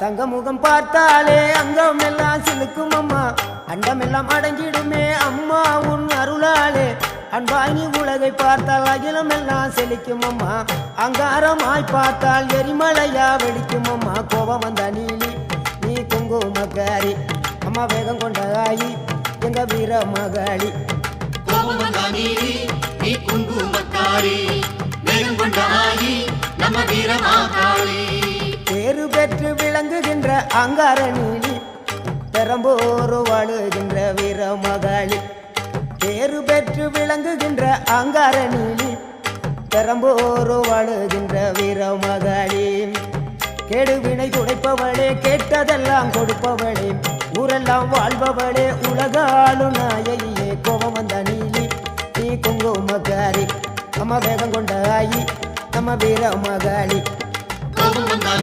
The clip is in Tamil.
தங்க முகம் பார்த்தாலே அங்கம் எல்லாம் சிலுக்கும் அம்மா, அண்டமெல்லாம் அடங்கிடுமே அம்மா உன் அருளாலே. அன்பாங்கி உலகை பார்த்தால் அகிலம் எல்லாம் செழிக்கும் அம்மா, அங்காரமாய் பார்த்தால் எரிமலையா வெடிக்கும் அம்மா. கோபம் வந்த நீலி நீ குங்குமக்காரி அம்மா, வேகம் கொண்ட ஆயி எங்க வீர மகாளி. கோபம் வந்த நீலி நீ குங்குமக்காரி, வேகம் கொண்ட ஆயி நம்ம வீர மகாளி. பேரு பெற்று விளங்குகின்ற அங்கார நீலி, பெரம்போரு வாழுகின்ற வீர மகாளி. பேரு பெற்று விளங்குகின்ற அங்கார நீலி, பெரம்போரு வாழுகின்ற வீர மகாளி. கெடுவினை துடைப்பவளே, கேட்டதெல்லாம் கொடுப்பவளே, ஊரெல்லாம் வாழ்பவளே, உலகாளு நாயகியே. கோபம் வந்த நீலி நீ குங்குமக்காரி அம்மா, வேகம் கொண்ட ஆயி நம்ம வீர மகாளி.